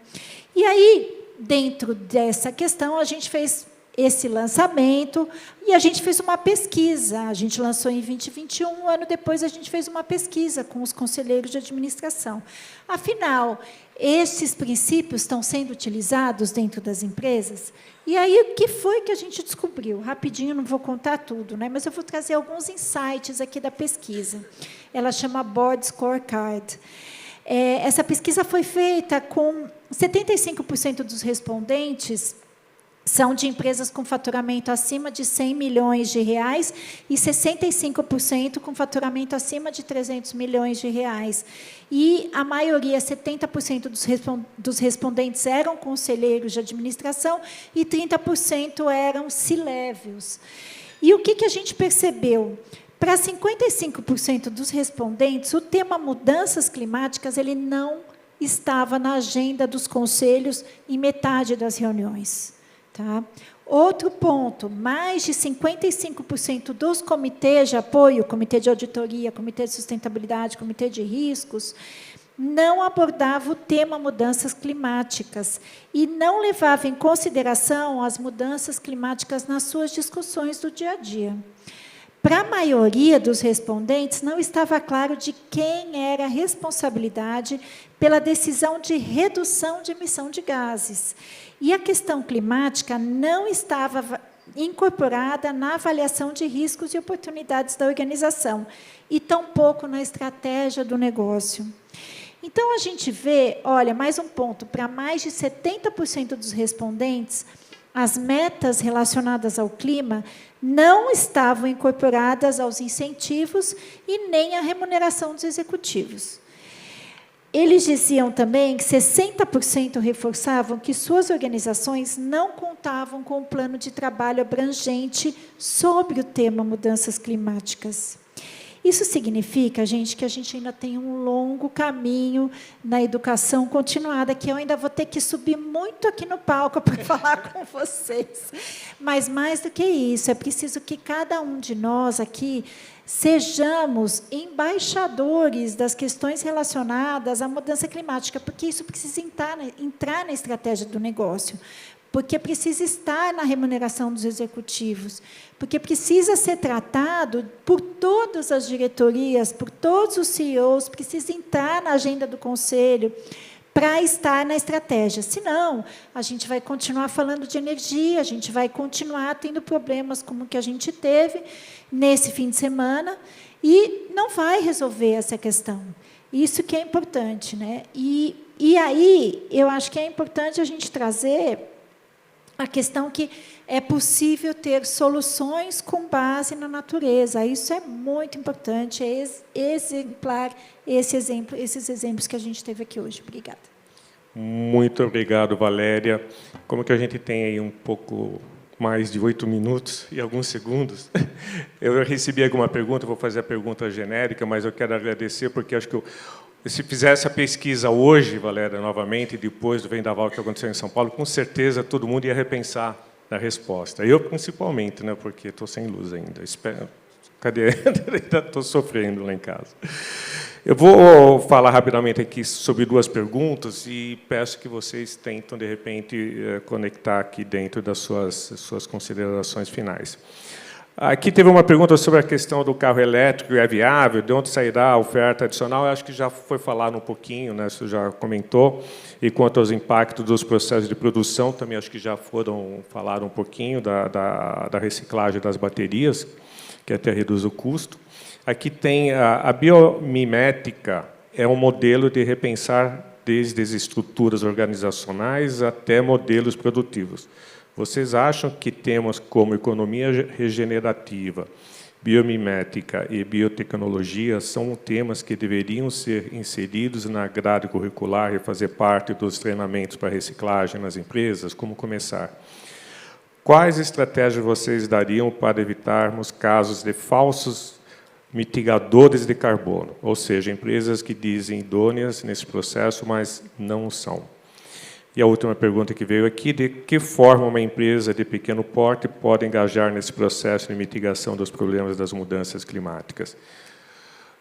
E aí, dentro dessa questão, a gente fez esse lançamento e a gente fez uma pesquisa. A gente lançou em 2021, um ano depois a gente fez uma pesquisa com os conselheiros de administração. Afinal, esses princípios estão sendo utilizados dentro das empresas? E aí, o que foi que a gente descobriu? Rapidinho, não vou contar tudo, né? Mas eu vou trazer alguns insights aqui da pesquisa. Ela chama Board Scorecard. Essa pesquisa foi feita com 75% dos respondentes são de empresas com faturamento acima de 100 milhões de reais e 65% com faturamento acima de 300 milhões de reais. E a maioria, 70% dos respondentes eram conselheiros de administração e 30% eram C-levels. E o que a gente percebeu? Para 55% dos respondentes, o tema mudanças climáticas ele não estava na agenda dos conselhos em metade das reuniões. Tá? Outro ponto, mais de 55% dos comitês de apoio, comitê de auditoria, comitê de sustentabilidade, comitê de riscos, não abordava o tema mudanças climáticas e não levava em consideração as mudanças climáticas nas suas discussões do dia a dia. Para a maioria dos respondentes, não estava claro de quem era a responsabilidade pela decisão de redução de emissão de gases. E a questão climática não estava incorporada na avaliação de riscos e oportunidades da organização, e tampouco na estratégia do negócio. Então, a gente vê, olha, mais um ponto, para mais de 70% dos respondentes, as metas relacionadas ao clima não estavam incorporadas aos incentivos e nem à remuneração dos executivos. Eles diziam também que 60% reforçavam que suas organizações não contavam com um plano de trabalho abrangente sobre o tema mudanças climáticas. Isso significa, gente, que a gente ainda tem um longo caminho na educação continuada, que eu ainda vou ter que subir muito aqui no palco para falar com vocês. Mas, mais do que isso, é preciso que cada um de nós aqui sejamos embaixadores das questões relacionadas à mudança climática, porque isso precisa entrar na estratégia do negócio, porque precisa estar na remuneração dos executivos, porque precisa ser tratado por todas as diretorias, por todos os CEOs, precisa entrar na agenda do conselho para estar na estratégia. Senão, a gente vai continuar falando de energia, a gente vai continuar tendo problemas como o que a gente teve nesse fim de semana e não vai resolver essa questão. Isso que é importante, né? E aí, eu acho que é importante a gente trazer a questão que é possível ter soluções com base na natureza. Isso é muito importante, é exemplar esses exemplos que a gente teve aqui hoje. Obrigada. Muito obrigado, Valéria. Como que a gente tem aí um pouco mais de 8 minutos e alguns segundos, eu recebi alguma pergunta, vou fazer a pergunta genérica, mas eu quero agradecer, porque acho que se fizesse a pesquisa hoje, Valéria, novamente, depois do vendaval que aconteceu em São Paulo, com certeza todo mundo ia repensar na resposta. Eu, principalmente, né, porque estou sem luz ainda. Cadê? Ainda estou sofrendo lá em casa. Eu vou falar rapidamente aqui sobre 2 perguntas e peço que vocês tentem, de repente, conectar aqui dentro das suas considerações finais. Aqui teve uma pergunta sobre a questão do carro elétrico, é viável, de onde sairá a oferta adicional. Eu acho que já foi falado um pouquinho, né, você já comentou. E quanto aos impactos dos processos de produção, também acho que já falaram um pouquinho da reciclagem das baterias, que até reduz o custo. Aqui tem a biomimética, é um modelo de repensar desde as estruturas organizacionais até modelos produtivos. Vocês acham que temas como economia regenerativa, biomimética e biotecnologia são temas que deveriam ser inseridos na grade curricular e fazer parte dos treinamentos para reciclagem nas empresas? Como começar? Quais estratégias vocês dariam para evitarmos casos de falsos mitigadores de carbono, ou seja, empresas que dizem idôneas nesse processo, mas não são? E a última pergunta que veio aqui, de que forma uma empresa de pequeno porte pode engajar nesse processo de mitigação dos problemas das mudanças climáticas?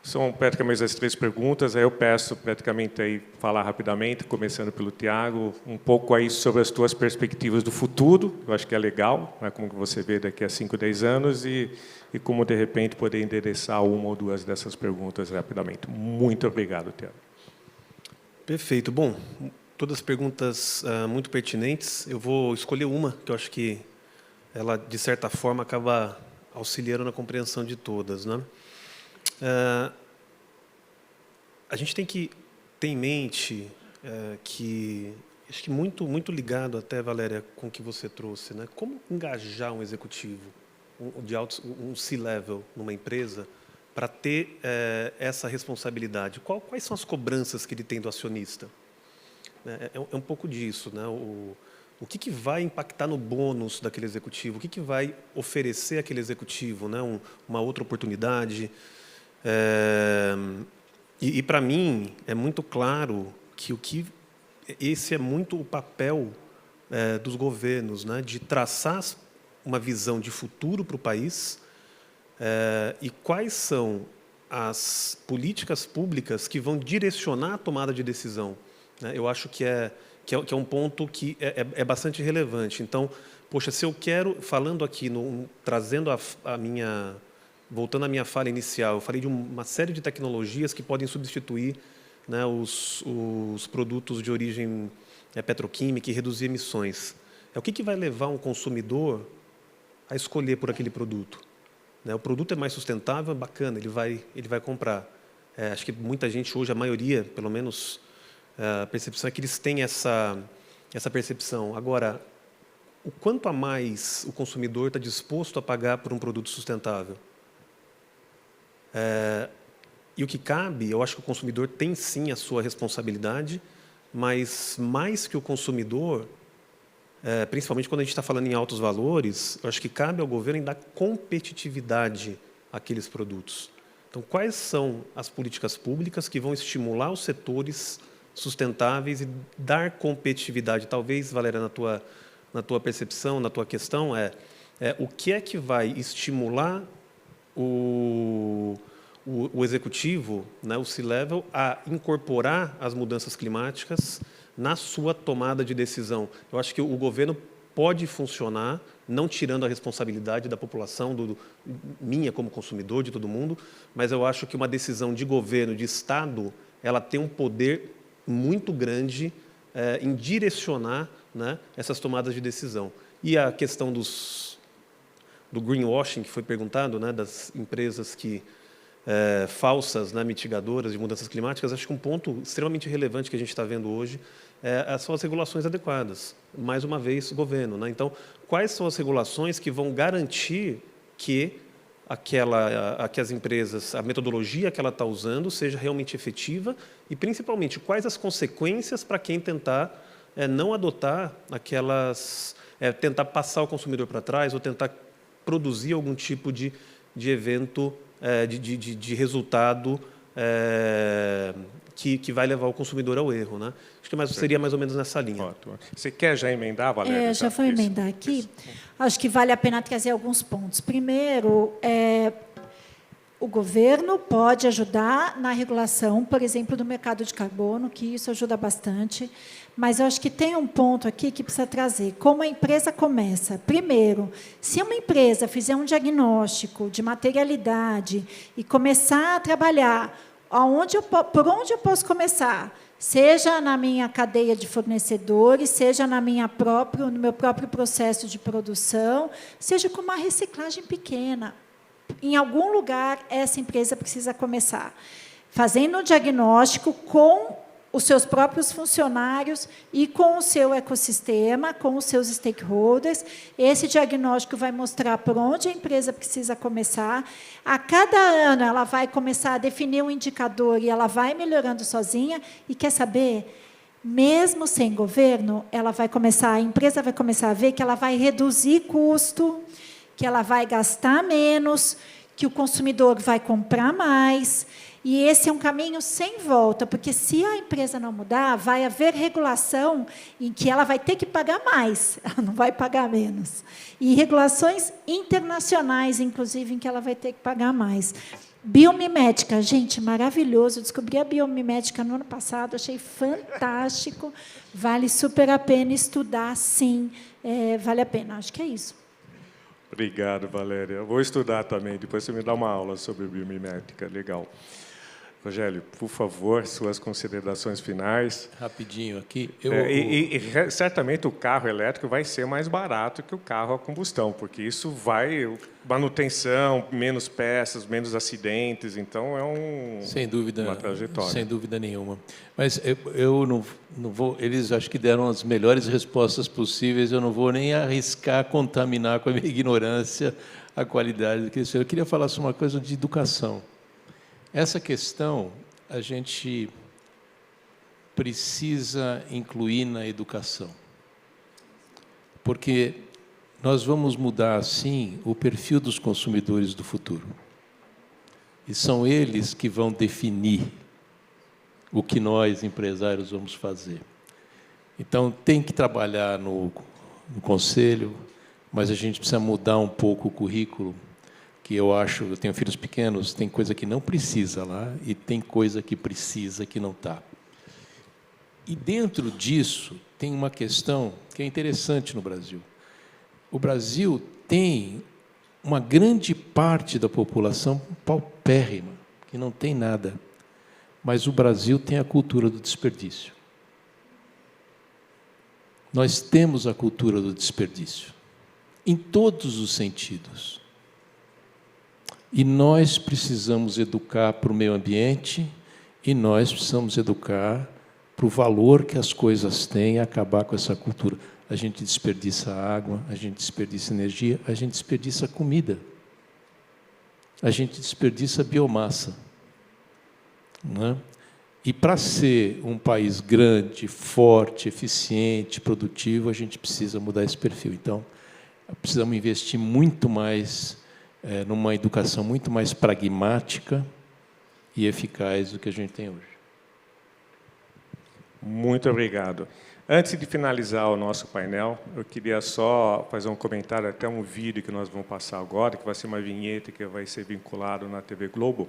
São praticamente as 3 perguntas. Aí eu peço praticamente aí falar rapidamente, começando pelo Tiago, um pouco aí sobre as tuas perspectivas do futuro. Eu acho que é legal, né, como que você vê daqui a 5, 10 anos e como de repente poder endereçar 1 ou 2 dessas perguntas rapidamente. Muito obrigado, Tiago. Perfeito. Bom, todas as perguntas muito pertinentes. Eu vou escolher uma que eu acho que ela de certa forma acaba auxiliando na compreensão de todas, né? A gente tem que ter em mente que, acho que muito ligado até, Valéria, com o que você trouxe, né? Como engajar um executivo, um C-level numa empresa para ter essa responsabilidade? Quais são as cobranças que ele tem do acionista? É um pouco disso, né? O que vai impactar no bônus daquele executivo? O que vai oferecer àquele executivo, né? Uma outra oportunidade? E para mim é muito claro que esse é muito o papel dos governos, né, de traçar uma visão de futuro para o país e quais são as políticas públicas que vão direcionar a tomada de decisão, né? Eu acho que é um ponto que é bastante relevante. Então, poxa, se eu quero, falando aqui, trazendo a minha... Voltando à minha fala inicial, eu falei de uma série de tecnologias que podem substituir, né, os produtos de origem petroquímica e reduzir emissões. O que vai levar um consumidor a escolher por aquele produto? O produto é mais sustentável, bacana, ele vai comprar. Acho que muita gente hoje, a maioria, pelo menos, a percepção é que eles têm essa percepção. Agora, o quanto a mais o consumidor está disposto a pagar por um produto sustentável? E o que cabe, eu acho que o consumidor tem sim a sua responsabilidade, mas mais que o consumidor, principalmente quando a gente está falando em altos valores, eu acho que cabe ao governo em dar competitividade àqueles produtos. Então, quais são as políticas públicas que vão estimular os setores sustentáveis e dar competitividade? Talvez, Valéria, na tua percepção, na tua questão, o que é que vai estimular o executivo, né, o C-level, a incorporar as mudanças climáticas na sua tomada de decisão? Eu acho que o governo pode funcionar, não tirando a responsabilidade da população, minha como consumidor, de todo mundo, mas eu acho que uma decisão de governo, de Estado, ela tem um poder muito grande em direcionar, né, essas tomadas de decisão. E a questão do greenwashing, que foi perguntado, né, das empresas falsas, né, mitigadoras de mudanças climáticas, acho que um ponto extremamente relevante que a gente está vendo hoje são as regulações adequadas. Mais uma vez, governo, né? Então, quais são as regulações que vão garantir que as empresas, a metodologia que ela está usando seja realmente efetiva e, principalmente, quais as consequências para quem tentar não adotar tentar passar o consumidor para trás ou tentar produzir algum tipo de evento, de resultado que vai levar o consumidor ao erro, né? Acho que seria mais ou menos nessa linha. Ótimo. Você quer já emendar, Valéria? Já vou emendar aqui. Acho que vale a pena trazer alguns pontos. Primeiro, O governo pode ajudar na regulação, por exemplo, do mercado de carbono, que isso ajuda bastante. Mas eu acho que tem um ponto aqui que precisa trazer. Como a empresa começa? Primeiro, se uma empresa fizer um diagnóstico de materialidade e começar a trabalhar, por onde eu posso começar? Seja na minha cadeia de fornecedores, seja no meu próprio processo de produção, seja com uma reciclagem pequena. Em algum lugar, essa empresa precisa começar. Fazendo um diagnóstico com os seus próprios funcionários e com o seu ecossistema, com os seus stakeholders. Esse diagnóstico vai mostrar por onde a empresa precisa começar. A cada ano, ela vai começar a definir um indicador e ela vai melhorando sozinha. E quer saber? Mesmo sem governo, a empresa vai começar a ver que ela vai reduzir custo, que ela vai gastar menos, que o consumidor vai comprar mais. E esse é um caminho sem volta, porque se a empresa não mudar, vai haver regulação em que ela vai ter que pagar mais, ela não vai pagar menos. E regulações internacionais, inclusive, em que ela vai ter que pagar mais. Biomimética, gente, maravilhoso. Eu descobri a biomimética no ano passado, achei fantástico. Vale super a pena estudar, sim. Vale a pena, acho que é isso. Obrigado, Valéria. Eu vou estudar também, depois você me dá uma aula sobre biomimética. Legal. Rogério, por favor, suas considerações finais. Rapidinho aqui. Certamente o carro elétrico vai ser mais barato que o carro a combustão, porque isso vai... manutenção, menos peças, menos acidentes, então sem dúvida, uma trajetória. Sem dúvida nenhuma. Mas eu não vou... Eles acho que deram as melhores respostas possíveis, eu não vou nem arriscar contaminar com a minha ignorância a qualidade do que eles. Eu queria falar sobre uma coisa de educação. Essa questão a gente precisa incluir na educação, porque nós vamos mudar, assim, o perfil dos consumidores do futuro. E são eles que vão definir o que nós, empresários, vamos fazer. Então, tem que trabalhar no conselho, mas a gente precisa mudar um pouco o currículo, que eu tenho filhos pequenos, tem coisa que não precisa lá e tem coisa que precisa que não está. E, dentro disso, tem uma questão que é interessante no Brasil. O Brasil tem uma grande parte da população paupérrima, que não tem nada. Mas o Brasil tem a cultura do desperdício. Nós temos a cultura do desperdício, em todos os sentidos. E nós precisamos educar para o meio ambiente e nós precisamos educar para o valor que as coisas têm e acabar com essa cultura. A gente desperdiça água, a gente desperdiça energia, a gente desperdiça comida. A gente desperdiça biomassa. Não é? E para ser um país grande, forte, eficiente, produtivo, a gente precisa mudar esse perfil. Então, precisamos investir muito mais numa educação muito mais pragmática e eficaz do que a gente tem hoje. Muito obrigado. Antes de finalizar o nosso painel, eu queria só fazer um comentário, até um vídeo que nós vamos passar agora, que vai ser uma vinheta que vai ser vinculado na TV Globo.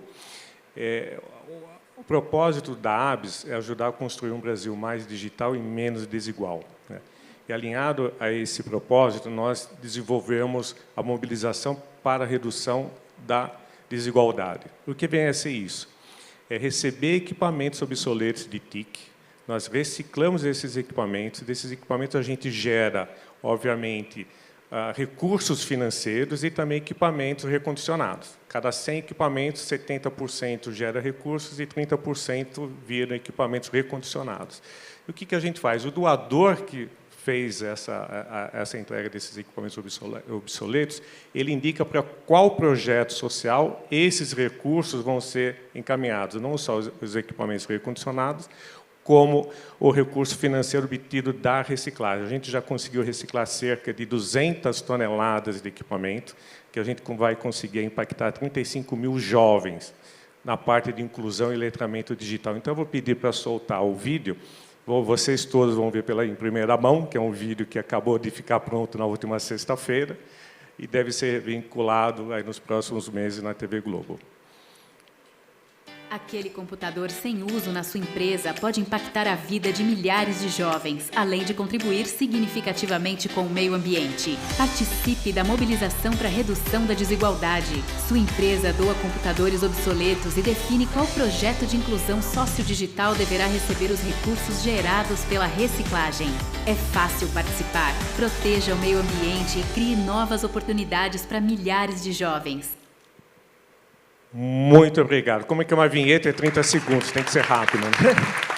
O propósito da ABS é ajudar a construir um Brasil mais digital e menos desigual, né? E, alinhado a esse propósito, nós desenvolvemos a mobilização para a redução da desigualdade. O que vem a ser isso? É receber equipamentos obsoletos de TIC, nós reciclamos esses equipamentos, desses equipamentos a gente gera, obviamente, recursos financeiros e também equipamentos recondicionados. Cada 100 equipamentos, 70% gera recursos e 30% viram equipamentos recondicionados. E o que a gente faz? O doador que fez essa entrega desses equipamentos obsoletos, ele indica para qual projeto social esses recursos vão ser encaminhados, não só os equipamentos recondicionados, como o recurso financeiro obtido da reciclagem. A gente já conseguiu reciclar cerca de 200 toneladas de equipamento, que a gente vai conseguir impactar 35 mil jovens na parte de inclusão e letramento digital. Então, eu vou pedir para soltar o vídeo. Vocês todos vão ver em primeira mão, que é um vídeo que acabou de ficar pronto na última sexta-feira e deve ser vinculado aí nos próximos meses na TV Globo. Aquele computador sem uso na sua empresa pode impactar a vida de milhares de jovens, além de contribuir significativamente com o meio ambiente. Participe da mobilização para a redução da desigualdade. Sua empresa doa computadores obsoletos e define qual projeto de inclusão sociodigital deverá receber os recursos gerados pela reciclagem. É fácil participar. Proteja o meio ambiente e crie novas oportunidades para milhares de jovens. Muito obrigado. Como é que é uma vinheta? É 30 segundos, tem que ser rápido, né?